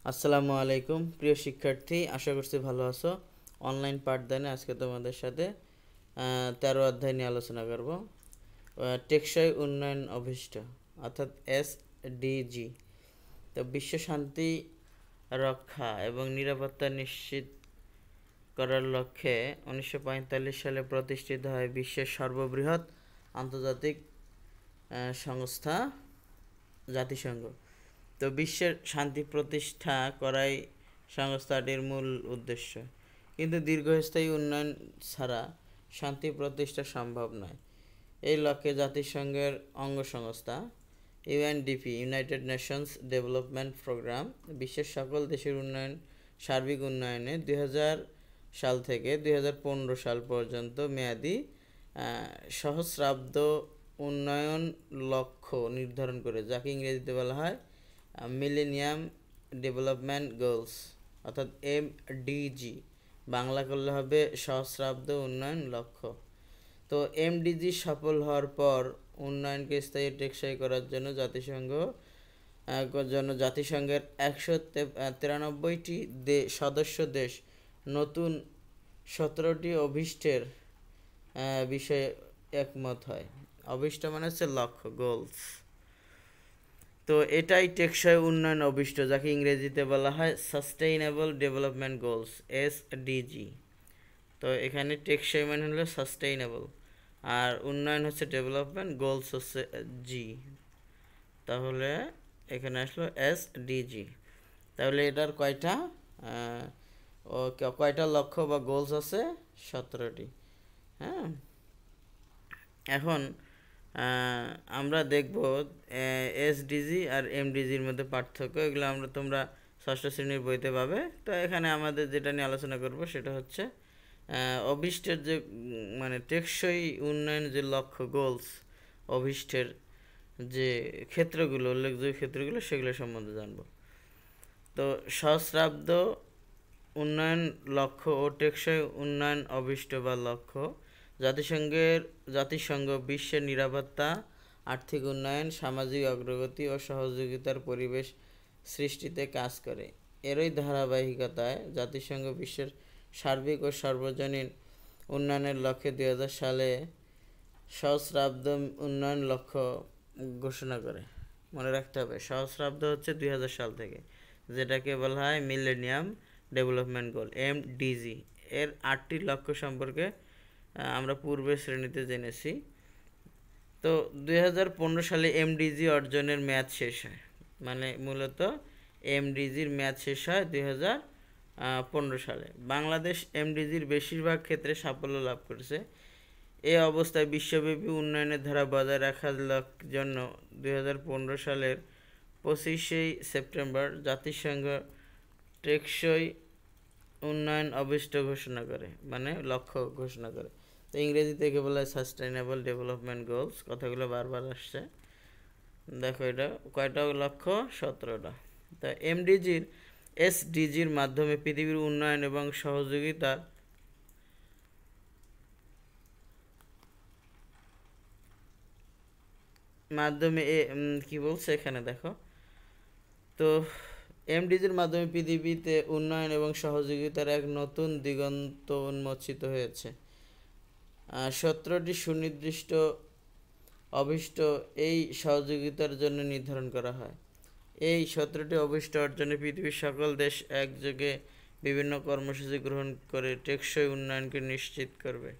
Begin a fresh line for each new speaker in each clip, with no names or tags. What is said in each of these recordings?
আসসালামু আলাইকুম প্রিয় শিক্ষার্থী, আশা করছি ভালো আছো। অনলাইন পাঠদানে আজকে তোমাদের সাথে 13 অধ্যায় নিয়ে আলোচনা করব। টেকসই উন্নয়ন অভিষ্ট অর্থাৎ SDG। তো বিশ্ব শান্তি রক্ষা এবং নিরাপত্তা নিশ্চিত করার লক্ষ্যে 1945 সালে প্রতিষ্ঠিত হয় বিশ্বের সর্ববৃহৎ আন্তর্জাতিক সংস্থা জাতিসংঘ। তো বিশ্বের শান্তি প্রতিষ্ঠা করাই সংস্থাটির মূল উদ্দেশ্য, কিন্তু দীর্ঘস্থায়ী উন্নয়ন ছাড়া শান্তি প্রতিষ্ঠা সম্ভব নয়। এই লক্ষ্যে জাতিসংঘের অঙ্গ সংস্থা UNDP United Nations Development Programme বিশ্বের সকল দেশের সার্বিক উন্নয়নে 2000 সাল থেকে 2015 সাল পর্যন্ত মেয়াদি সহস্রাব্দ উন্নয়ন লক্ষ্য নির্ধারণ করে, যাকে ইংরেজিতে বলা হয় মিলেনিয়াম ডেভেলপমেন্ট গোলস অর্থাৎ MDG। বাংলা করলে হবে সহস্রাব্দ উন্নয়ন লক্ষ্য। তো MDG সফল হওয়ার পর উন্নয়নকে স্থায়ী টেকসই করার জন্য জাতিসংঘের 193টি সদস্য দেশ নতুন 17টি অভিষ্টের বিষয়ে একমত হয়। অভিষ্ট মানে হচ্ছে লক্ষ্য, গোলস। তো এটাই টেকসই উন্নয়ন অভিষ্ট, যাকে ইংরেজিতে বলা হয় সাস্টেইনেবল ডেভেলপমেন্ট গোলস SDG। তো এখানে টেকসই মানে হলো সাস্টেইনেবল, আর উন্নয়ন হচ্ছে ডেভেলপমেন্ট, গোলস হচ্ছে জি। তাহলে এখানে আসলো SDG। তাহলে এটার কয়টা লক্ষ্য বা গোলস আছে? 17টি। হ্যাঁ, এখন আমরা দেখব SDG আর MDGর মধ্যে পার্থক্য। এগুলো তোমরা ষষ্ঠ শ্রেণীর বইতে পাবে। তো এখানে আমাদের যেটা নিয়ে আলোচনা করব সেটা হচ্ছে অভিষ্টের যে মানে টেকসই উন্নয়ন যে লক্ষ্য, গোলস, অভিষ্টের যে ক্ষেত্রগুলো, উল্লেখযোগ্য ক্ষেত্রগুলো, সেগুলো সম্বন্ধে জানব। তো সহস্রাব্দ উন্নয়ন লক্ষ্য ও টেকসই উন্নয়ন অভিষ্ট বা লক্ষ্য জাতিসংঘ বিশ্বের নিরাপত্তা, আর্থিক উন্নয়ন, সামাজিক অগ্রগতি ও সহযোগিতার পরিবেশ সৃষ্টিতে কাজ করে। এরই ধারাবাহিকতায় জাতিসংঘ বিশ্বের সার্বিক ও সর্বজনীন উন্নয়নের লক্ষ্যে 2000 সালে সহস্রাব্দ উন্নয়ন লক্ষ্য ঘোষণা করে। মনে রাখতে হবে, সহস্রাব্দ হচ্ছে 2000 সাল থেকে, যেটাকে বলা হয় মিলেনিয়াম ডেভেলপমেন্ট গোল MDG। এর 8টি লক্ষ্য সম্পর্কে আমরা পূর্বের শ্রেণীতে জেনেছি। তো 2015 সালে MDG অর্জনের মেয়াদ শেষ হয়, মানে মূলত MDGর মেয়াদ শেষ হয় 2015 সালে। বাংলাদেশ MDGর বেশিরভাগ ক্ষেত্রে সাফল্য লাভ করেছে। এই অবস্থায় বিশ্বব্যাপী উন্নয়নের ধারা বজায় রাখার জন্য 2015 সালের 25শে সেপ্টেম্বর জাতিসংঘ টেকসই উন্নয়ন অভিষ্ট ঘোষণা করে, মানে লক্ষ্য ঘোষণা করে। তো ইংরেজি থেকে বলা হয় সাস্টেইনেবল ডেভেলপমেন্ট গোলস। কথাগুলো বারবার আসছে। দেখো, এটা কয়টা লক্ষ্য? 17টা। তা SDGর মাধ্যমে পৃথিবীর উন্নয়ন এবং সহযোগিতার মাধ্যমে কি বলছে এখানে দেখো। তো MDGর মাধ্যমে পৃথিবীতে উন্নয়ন এবং সহযোগিতার এক নতুন দিগন্ত উন্মোচিত হয়েছে। 17টি সুনির্দিষ্ট অভিষ্ট এই সহযোগিতার জন্য নির্ধারণ করা হয়। এই 17টি অভিষ্ট অর্জনে পৃথিবীর সকল দেশ একযোগে বিভিন্ন কর্মসূচি গ্রহণ করে টেকসই উন্নয়নকে নিশ্চিত করবে।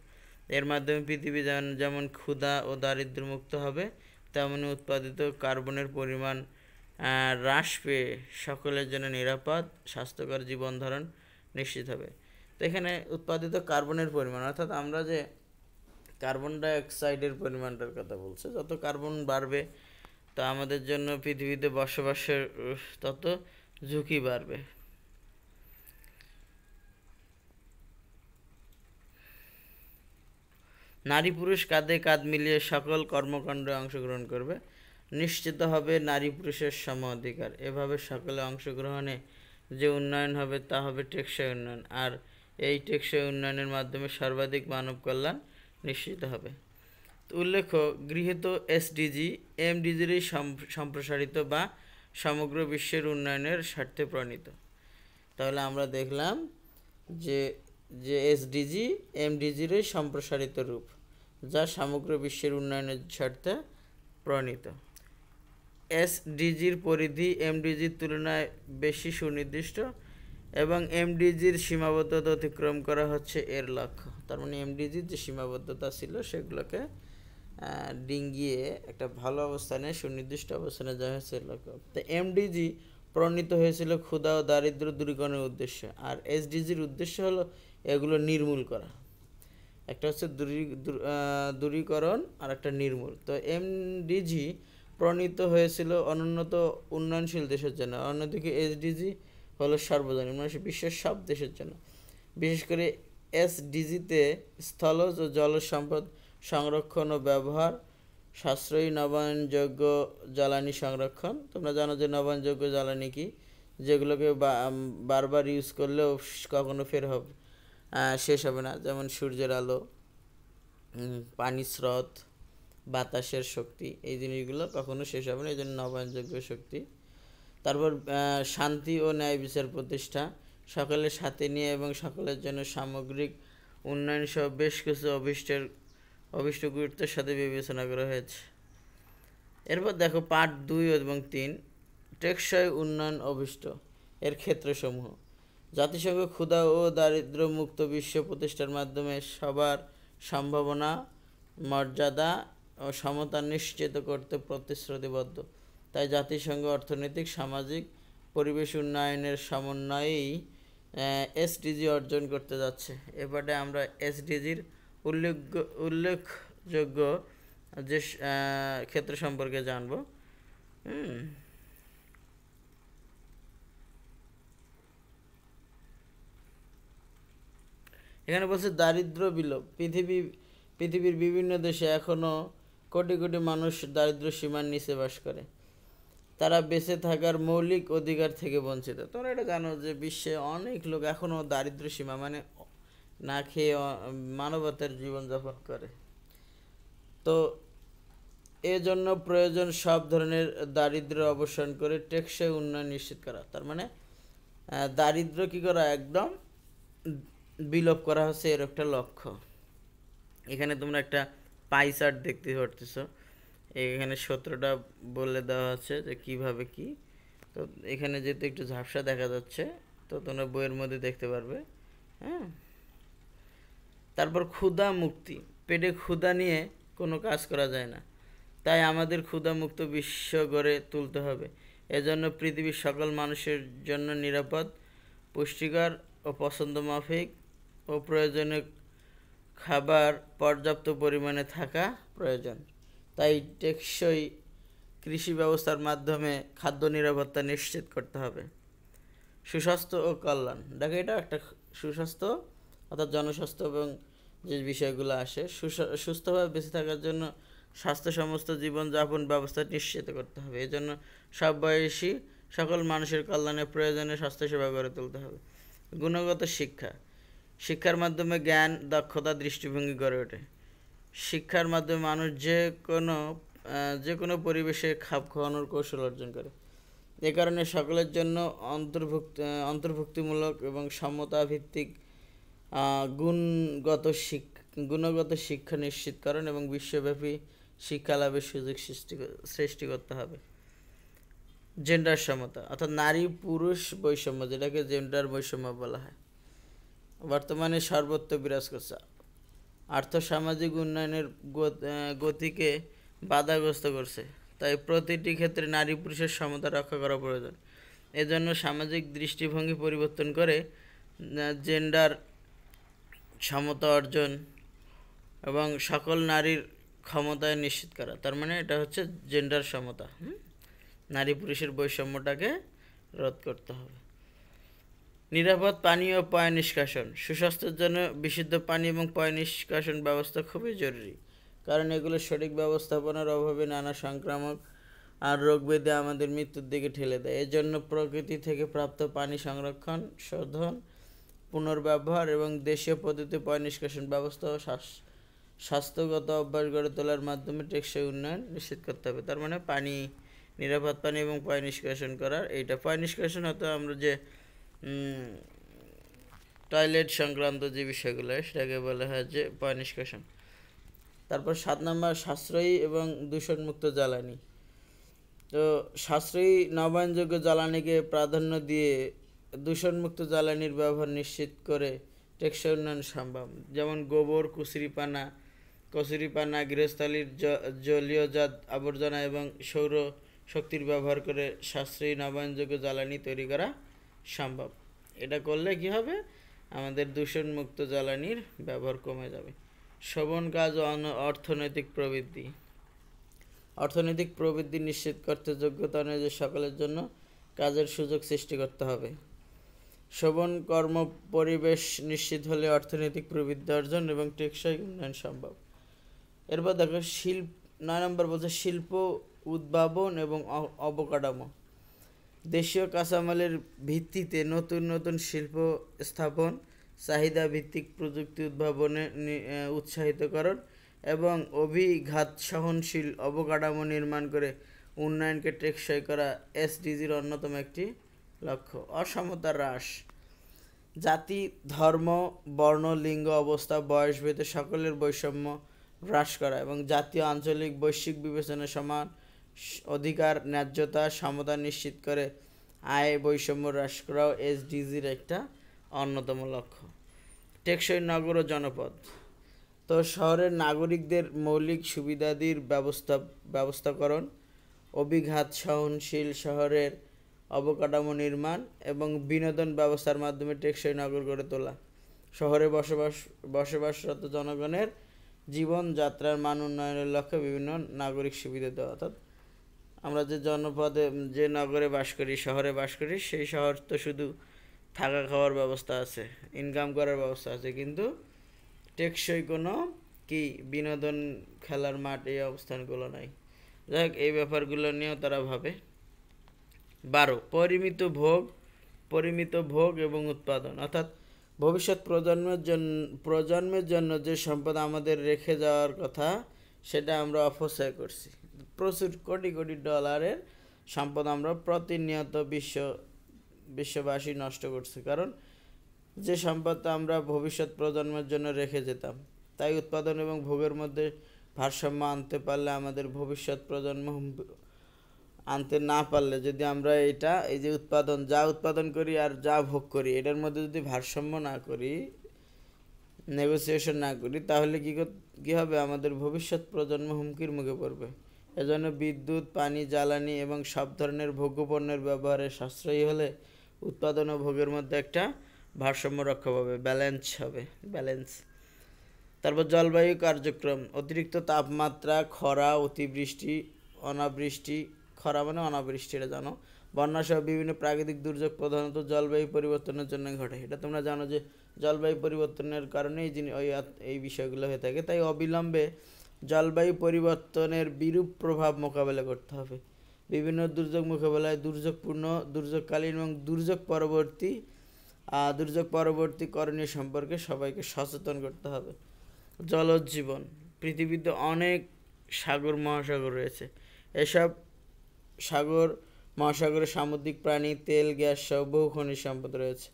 এর মাধ্যমে পৃথিবী যেমন ক্ষুধা ও দারিদ্র্যমুক্ত হবে, তেমনি উৎপাদিত কার্বনের পরিমাণ হ্রাস পেয়ে সকলের জন্য নিরাপদ স্বাস্থ্যকর জীবনধারণ নিশ্চিত হবে। তো এখানে উৎপাদিত কার্বনের পরিমাণ, অর্থাৎ আমরা যে কার্বন ডাইঅক্সাইডের পরিমাণটার কথা বলছে, যত কার্বন বাড়বে তা আমাদের জন্য পৃথিবীতে বসবাসের তত ঝুঁকি বাড়বে। নারী পুরুষ কাঁধে কাঁধ মিলিয়ে সকল কর্মকাণ্ডে অংশগ্রহণ করবে, নিশ্চিত হবে নারী পুরুষের সম অধিকার। এভাবে সকলে অংশগ্রহণে যে উন্নয়ন হবে তা হবে টেকসই উন্নয়ন, আর এই টেকসই উন্নয়নের মাধ্যমে সর্বাধিক মানব কল্যাণ নিশ্চিত হবে। উল্লেখ্য, গৃহীত SDG MDGরই সম্প্রসারিত বা সমগ্র বিশ্বের উন্নয়নের স্বার্থে প্রণীত। তাহলে আমরা দেখলাম যে যে এসডিজি এমডিজিরই সম্প্রসারিত রূপ, যা সমগ্র বিশ্বের উন্নয়নের স্বার্থে প্রণীত। এসডিজির পরিধি এমডিজির তুলনায় বেশি সুনির্দিষ্ট এবং এমডিজির সীমাবদ্ধতা অতিক্রম করা হচ্ছে এর লক্ষ্য। তার মানে এমডিজির যে সীমাবদ্ধতা ছিল সেগুলোকে ডিঙ্গিয়ে একটা ভালো অবস্থানে, সুনির্দিষ্ট অবস্থানে যাওয়া হয়েছে এর লক্ষ্য। তো এমডিজি প্রণীত হয়েছিল ক্ষুধা ও দারিদ্র্য দূরীকরণের উদ্দেশ্যে, আর এসডিজির উদ্দেশ্য হলো এগুলো নির্মূল করা। একটা হচ্ছে দূরীকরণ আর একটা নির্মূল। তো এমডিজি প্রণীত হয়েছিল অনুন্নত উন্নয়নশীল দেশের জন্য, অন্যদিকে এসডিজি হলো সার্বজনীন, মানে বিশ্বের সব দেশের জন্য। বিশেষ করে এসডিজিতে স্থলজ ও জলজ সম্পদ সংরক্ষণ ও ব্যবহার, সাশ্রয়ী নবায়নযোগ্য জ্বালানি সংরক্ষণ। তোমরা জানো যে নবায়নযোগ্য জ্বালানি কি, যেগুলোকে বারবার ইউজ করলেও কখনো শেষ হবে না, যেমন সূর্যের আলো, পানির স্রোত, বাতাসের শক্তি, এই জিনিসগুলো কখনো শেষ হবে না, এই জন্য নবায়নযোগ্য শক্তি। তারপর শান্তি ও ন্যায় বিচার প্রতিষ্ঠা, সকলের সাথে নিয়ে এবং সকলের জন্য সামগ্রিক উন্নয়ন সহ বেশ কিছু অভিষ্ট গুরুত্বের সাথে বিবেচনা করা হয়েছে। এরপর দেখো পার্ট 2 এবং 3, টেকসই উন্নয়ন অভিষ্ট এর ক্ষেত্রসমূহ। জাতিসংঘ ক্ষুধা ও দারিদ্র্য মুক্ত বিশ্ব প্রতিষ্ঠার মাধ্যমে সবার সম্ভাবনা, মর্যাদা ও সমতা নিশ্চিত করতে প্রতিশ্রুতিবদ্ধ। তাই জাতিসংঘ অর্থনৈতিক, সামাজিক, পরিবেশ উন্নয়নের সমন্বয়েই এসডিজি অর্জন করতে যাচ্ছে। এবারে আমরা এসডিজির উল্লেখযোগ্য যে ক্ষেত্র সম্পর্কে জানব। এখানে বলছে দারিদ্র বিলোপ। পৃথিবীর বিভিন্ন দেশে এখনও কোটি কোটি মানুষ দারিদ্র সীমার নিচে বাস করে। তারা বেঁচে থাকার মৌলিক অধিকার থেকে বঞ্চিত। তোমরা এটা জানো যে বিশ্বে অনেক লোক এখনও দারিদ্র সীমা, মানে না খেয়ে মানবতার জীবনযাপন করে। তো এজন্য প্রয়োজন সব ধরনের দারিদ্র অবসান করে টেকসই উন্নয়ন নিশ্চিত করা। তার মানে দারিদ্র কী করা, একদম বিলোপ করা হচ্ছে, এর একটা লক্ষ্য। এখানে তোমরা একটা পাই চার্ট দেখতে পারতেছ, এখানে 17টা বলে দেওয়া আছে যে কিভাবে কি। তো এখানে যেহেতু একটু ঝাপসা দেখা যাচ্ছে, তো তোমরা বইয়ের মধ্যে দেখতে পারবে। হ্যাঁ, তারপর ক্ষুধা মুক্তি। পেটে ক্ষুধা নিয়ে কোনো কাজ করা যায় না, তাই আমাদের ক্ষুধামুক্ত বিশ্ব গড়ে তুলতে হবে। এজন্য পৃথিবীর সকল মানুষের জন্য নিরাপদ, পুষ্টিকর ও পছন্দমাফিক ও প্রয়োজনীয় খাবার পর্যাপ্ত পরিমাণে থাকা প্রয়োজন। তাই টেকসই কৃষি ব্যবস্থার মাধ্যমে খাদ্য নিরাপত্তা নিশ্চিত করতে হবে। সুস্বাস্থ্য ও কল্যাণ। দেখো, এটা একটা সুস্বাস্থ্য অর্থাৎ জনস্বাস্থ্য এবং যে বিষয়গুলো আসে, সুস্থভাবে বেঁচে থাকার জন্য স্বাস্থ্য সমস্ত জীবনযাপন ব্যবস্থা নিশ্চিত করতে হবে। এই জন্য সব বয়সী সকল মানুষের কল্যাণে প্রয়োজনীয় স্বাস্থ্যসেবা গড়ে তুলতে হবে। গুণগত শিক্ষা। শিক্ষার মাধ্যমে জ্ঞান, দক্ষতা, দৃষ্টিভঙ্গি গড়ে ওঠে। শিক্ষার মাধ্যমে মানুষ যে কোনো পরিবেশে খাপ খাওয়ানোর কৌশল অর্জন করে। এ কারণে সকলের জন্য অন্তর্ভুক্তিমূলক এবং সমতাভিত্তিক গুণগত শিক্ষা নিশ্চিতকরণ এবং বিশ্বব্যাপী শিক্ষা লাভের সুযোগ সৃষ্টি করতে হবে। জেন্ডার সমতা অর্থাৎ নারী পুরুষ বৈষম্য, যেটাকে জেন্ডার বৈষম্য বলা হয়, বর্তমানে সর্বত্র বিরাজ করছে। আর্থসামাজিক উন্নয়নের গতিকে বাধাগ্রস্ত করছে। তাই প্রতিটি ক্ষেত্রে নারী পুরুষের সমতা রক্ষা করা প্রয়োজন। এজন্য সামাজিক দৃষ্টিভঙ্গি পরিবর্তন করে জেন্ডার সমতা অর্জন এবং সকল নারীর ক্ষমতায় নিশ্চিত করা। তার মানে এটা হচ্ছে জেন্ডার সমতা। নারী পুরুষের বৈষম্যটাকে রোধ করতে হবে। নিরাপদ পানি ও পয় নিষ্কাশন। সুস্বাস্থ্যের জন্য বিশুদ্ধ পানি এবং পয় নিষ্কাশন ব্যবস্থা খুবই জরুরি, কারণ এগুলো সঠিক ব্যবস্থাপনার অভাবে নানা সংক্রামক আর রোগব্যাধি আমাদের মৃত্যুর দিকে ঠেলে দেয়। এজন্য প্রকৃতি থেকে প্রাপ্ত পানি সংরক্ষণ, শোধন, পুনর্ব্যবহার এবং দেশীয় পদ্ধতি পয় নিষ্কাশন ব্যবস্থা ও স্বাস্থ্যগত অভ্যাস গড়ে তোলার মাধ্যমে টেকসই উন্নয়ন নিশ্চিত করতে হবে। তার মানে পানি নিরাপদ পানি এবং পয় নিষ্কাশন করার। এইটা পয় নিষ্কাশন হতো আমরা যে টয়লেট সংক্রান্ত যে বিষয়গুলো সেটাকে বলা হয় যে পয় নিষ্কাশন। তারপর 7 নম্বর সাশ্রয়ী এবং দূষণমুক্ত জ্বালানি। তো সাশ্রয়ী নবায়নযোগ্য জ্বালানিকে প্রাধান্য দিয়ে দূষণমুক্ত জ্বালানির ব্যবহার নিশ্চিত করে টেকসই উন্নয়ন সম্ভব। যেমন গোবর, কচুরিপানা, গৃহস্থালির জলীয়জাত আবর্জনা এবং সৌর শক্তির ব্যবহার করে সাশ্রয়ী নবায়নযোগ্য জ্বালানি তৈরি করা সম্ভব। এটা করলে কি হবে, আমাদের দূষণমুক্ত জ্বালানির ব্যবহার কমে যাবে। শোভন কাজ ও অর্থনৈতিক প্রবৃদ্ধি। অর্থনৈতিক প্রবৃদ্ধি নিশ্চিত করতে যোগ্যতা অনুযায়ী সকলের জন্য কাজের সুযোগ সৃষ্টি করতে হবে। শোভন কর্ম পরিবেশ নিশ্চিত হলে অর্থনৈতিক প্রবৃদ্ধি অর্জন এবং টেকসই উন্নয়ন সম্ভব। এরপর দেখো 9 নম্বর বলছে শিল্প উদ্ভাবন এবং অবকাঠামো। দেশীয় কাঁচামালের ভিত্তিতে নতুন নতুন শিল্প স্থাপন, চাহিদা ভিত্তিক প্রযুক্তি উদ্ভাবনে উৎসাহিতকরণ এবং অভিঘাত সহনশীল অবকাঠামো নির্মাণ করে উন্নয়নকে টেকসই করা এসডিজির অন্যতম একটি লক্ষ্য। অসমতা হ্রাস। জাতি, ধর্ম, বর্ণ, লিঙ্গ, অবস্থা, বয়সভেদে সকলের বৈষম্য হ্রাস করা এবং জাতীয়, আঞ্চলিক, বৈশ্বিক বিবেচনায় সমান অধিকার, ন্যায্যতা, সমতা নিশ্চিত করে আয় বৈষম্য হ্রাস করাও এসডিজির একটা অন্যতম লক্ষ্য। টেকসই নগর ও জনপদ। তো শহরের নাগরিকদের মৌলিক সুবিধাদির ব্যবস্থাকরণ, অভিঘাত সহনশীল শহরের অবকাঠামো নির্মাণ এবং বিনোদন ব্যবস্থার মাধ্যমে টেকসই নগর গড়ে তোলা। শহরে বসবাসরত জনগণের জীবনযাত্রার মান উন্নয়নের লক্ষ্যে বিভিন্ন নাগরিক সুবিধা দেওয়া। অর্থাৎ আমরা যে জনপদে, যে নগরে বাস করি, শহরে বাস করি, সেই শহর তো শুধু থাকা খাওয়ার ব্যবস্থা আছে, ইনকাম করার ব্যবস্থা আছে, কিন্তু টেকসই কোনো কি বিনোদন, খেলার মাঠ, এই অবস্থানগুলো নাই। যাই হোক, এই ব্যাপারগুলো নিয়েও তারা ভাবে। 12 পরিমিত ভোগ এবং উৎপাদন। অর্থাৎ ভবিষ্যৎ প্রজন্মের জন্য যে সম্পদ আমাদের রেখে যাওয়ার কথা সেটা আমরা অপচয় করছি। প্রচুর কোটি কোটি ডলারের সম্পদ আমরা প্রতিনিয়ত বিশ্ববাসী নষ্ট করছি, কারণ যে সম্পদটা আমরা ভবিষ্যৎ প্রজন্মের জন্য রেখে যেতাম। তাই উৎপাদন এবং ভোগের মধ্যে ভারসাম্য আনতে পারলে, আমাদের ভবিষ্যৎ প্রজন্ম আনতে না পারলে, যদি আমরা এই যে যা উৎপাদন করি আর যা ভোগ করি, এটার মধ্যে যদি ভারসাম্য না করি, নেগোসিয়েশন না করি, তাহলে কি হবে, আমাদের ভবিষ্যৎ প্রজন্ম হুমকির মুখে পড়বে। এজন্য বিদ্যুৎ, পানি, জ্বালানি এবং সব ধরনের ভোগ্যপণ্যের ব্যবহারে সাশ্রয়ী হলে উৎপাদন ও ভোগের মধ্যে একটা ভারসাম্য রক্ষা পাবে, ব্যালেন্স। তারপর জলবায়ু কার্যক্রম। অতিরিক্ত তাপমাত্রা, খরা, অতিবৃষ্টি, অনাবৃষ্টি, খরা মানে অনাবৃষ্টি, এটা জানো, বন্যাসহ বিভিন্ন প্রাকৃতিক দুর্যোগ প্রধানত জলবায়ু পরিবর্তনের জন্য ঘটে। এটা তোমরা জানো যে জলবায়ু পরিবর্তনের কারণে এই বিষয়গুলো হয়ে থাকে। তাই অবিলম্বে জলবায়ু পরিবর্তনের বিরূপ প্রভাব মোকাবেলা করতে হবে। বিভিন্ন দুর্যোগ মোকাবেলায় দুর্যোগকালীন এবং দুর্যোগ পরবর্তী করণীয় সম্পর্কে সবাইকে সচেতন করতে হবে। জলজ জীবন। পৃথিবীতে অনেক সাগর মহাসাগর রয়েছে। এসব সাগর মহাসাগরে সামুদ্রিক প্রাণী, তেল, গ্যাস সহ বহু খনিজ সম্পদ রয়েছে।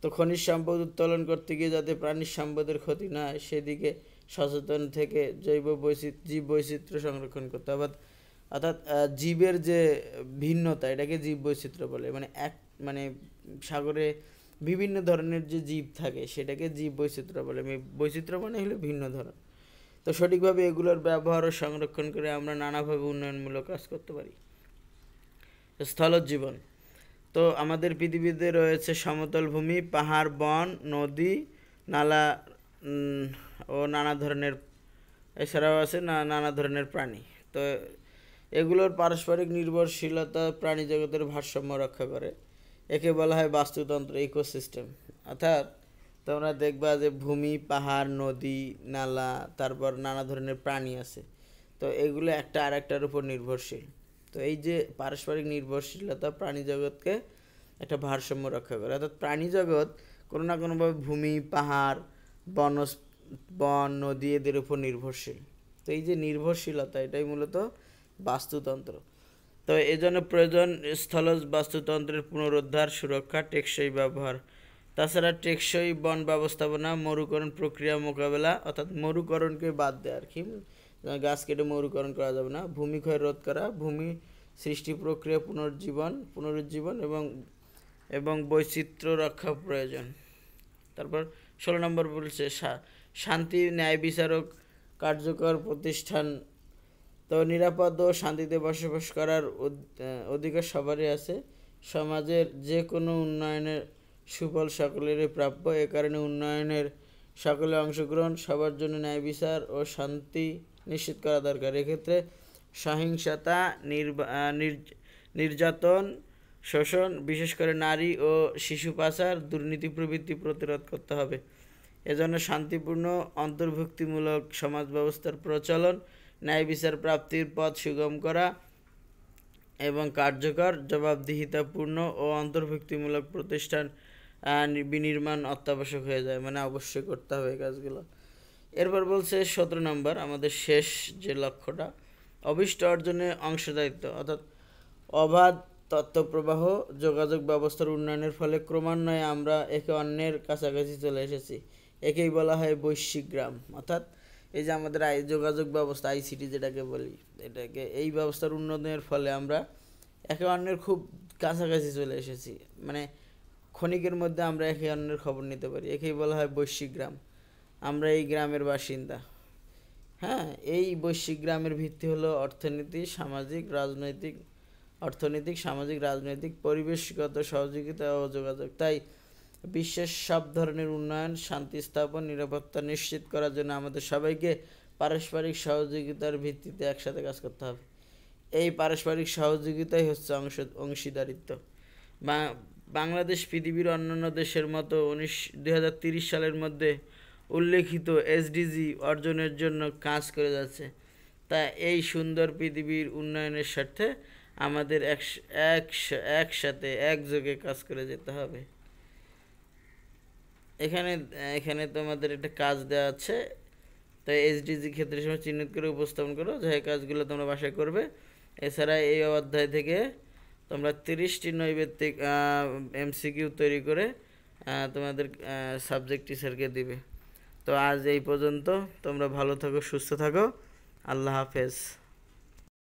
তো খনিজ সম্পদ উত্তোলন করতে গিয়ে যাতে প্রাণীর সম্পদের ক্ষতি না হয় সেদিকে সচেতন থেকে জীব বৈচিত্র্য সংরক্ষণ করতে হবে। অর্থাৎ জীবের যে ভিন্নতা, এটাকে জীব বৈচিত্র্য বলে। মানে সাগরে বিভিন্ন ধরনের যে জীব থাকে সেটাকে জীব বৈচিত্র্য বলে। বৈচিত্র্য মানে হলো ভিন্ন ধরন। তো সঠিকভাবে এগুলোর ব্যবহার ও সংরক্ষণ করে আমরা নানাভাবে উন্নয়নমূলক কাজ করতে পারি। স্থলজ জীবন। তো আমাদের পৃথিবীতে রয়েছে সমতল ভূমি, পাহাড়, বন, নদী, নালা ও এছাড়াও আছে নানা ধরনের প্রাণী। তো এগুলোর পারস্পরিক নির্ভরশীলতা প্রাণী জগতের ভারসাম্য রক্ষা করে। একে বলা হয় বাস্তুতন্ত্র, ইকোসিস্টেম। অর্থাৎ তোমরা দেখবা যে ভূমি, পাহাড়, নদী, নালা, তারপর নানা ধরনের প্রাণী আছে। তো এগুলো একটা আর একটার উপর নির্ভরশীল। তো এই যে পারস্পরিক নির্ভরশীলতা প্রাণী জগৎকে একটা ভারসাম্য রক্ষা করে। অর্থাৎ প্রাণী জগৎ কোনো না কোনোভাবে ভূমি, পাহাড়, বন, নদী এদের উপর নির্ভরশীল। তো এই যে নির্ভরশীলতা, এটাই মূলত বাস্তুতন্ত্র। তো তো এই জন্য প্রয়োজন স্থলজ বাস্তুতন্ত্রের পুনরুদ্ধার, সুরক্ষা, টেকসই ব্যবহার। তাছাড়া টেকসই বন ব্যবস্থাপনা, মরুকরণ প্রক্রিয়া মোকাবেলা, অর্থাৎ মরুকরণকে বাদ দেয় আর কি, গাছ কেটে মরুকরণ করা যাবে না, ভূমিক্ষয় রোধ করা, ভূমি সৃষ্টি প্রক্রিয়া পুনরুজ্জীবন এবং বৈচিত্র্য রক্ষা প্রয়োজন। তারপর 16 নম্বর বলছে শান্তি, ন্যায় বিচারক কার্যকর প্রতিষ্ঠান। তো নিরাপদ ও শান্তিতে বসবাস করার অধিকার সবারই আছে। সমাজের যে কোনো উন্নয়নের সুফল সকলেরই প্রাপ্য। এ কারণে উন্নয়নের সকলে অংশগ্রহণ, সবার জন্য ন্যায় বিচার ও শান্তি নিশ্চিত করা দরকার। এক্ষেত্রে সহিংসতা, নির্যাতন, শোষণ, বিশেষ করে নারী ও শিশু পাচার, দুর্নীতি প্রভৃতি প্রতিরোধ করতে হবে। এজন্য শান্তিপূর্ণ অন্তর্ভুক্তিমূলক সমাজ ব্যবস্থার প্রচলন, ন্যায় বিচার প্রাপ্তির পথ সুগম করা এবং কার্যকর, জবাবদিহিতাপূর্ণ ও অন্তর্ভুক্তিমূলক প্রতিষ্ঠান বিনির্মাণ অত্যাবশ্যক হয়ে যায়, মানে অবশ্যই করতে হবে এই কাজগুলো। এরপর বলছে 17 নম্বর, আমাদের শেষ যে লক্ষ্যটা, অভিষ্ট অর্জনে অংশদায়িত্ব, অর্থাৎ অবাধ তথ্যপ্রবাহ, যোগাযোগ ব্যবস্থার উন্নয়নের ফলে ক্রমান্বয়ে আমরা একে অন্যের কাছাকাছি চলে এসেছি। একেই বলা হয় বৈশ্বিক গ্রাম। অর্থাৎ এই যে আমাদের যোগাযোগ ব্যবস্থা, আইসিটি যেটাকে বলি, এই ব্যবস্থার উন্নয়নের ফলে আমরা একে অন্যের খুব কাছাকাছি চলে এসেছি, মানে ক্ষণিকের মধ্যে আমরা একে অন্যের খবর নিতে পারি। একেই বলা হয় বৈশ্বিক গ্রাম। আমরা এই গ্রামের বাসিন্দা। হ্যাঁ, এই বৈশ্বিক গ্রামের ভিত্তি হলো অর্থনীতি, সামাজিক, রাজনৈতিক, পরিবেশগত সহযোগিতা ও যোগাযোগ। তাই বিশ্বের সব ধরনের উন্নয়ন, শান্তি স্থাপন, নিরাপত্তা নিশ্চিত করার জন্য আমাদের সবাইকে পারস্পরিক সহযোগিতার ভিত্তিতে একসাথে কাজ করতে হবে। এই পারস্পরিক সহযোগিতাই হচ্ছে অংশীদারিত্ব। বাংলাদেশ পৃথিবীর অন্যান্য দেশের মতো 2030 সালের মধ্যে উল্লেখিত SDG অর্জনের জন্য কাজ করে যাচ্ছে। তা এই সুন্দর পৃথিবীর উন্নয়নের স্বার্থে আমাদের একসাথে একযোগে কাজ করে যেতে হবে। এখানে তোমাদের একটা কাজ দেওয়া আছে, তাই SDG ক্ষেত্রে সময় চিহ্নিত করে উপস্থাপন করো, যে কাজগুলো তোমরা বাসায় করবে। এছাড়া এই অধ্যায় থেকে তোমরা 30টি নৈবেত্তিক MCQ তৈরি করে তোমাদের সাবজেক্ট টিচারকে দিবে। তো আজ এই পর্যন্ত। তোমরা ভালো থাকো, সুস্থ থাকো। আল্লাহ হাফেজ।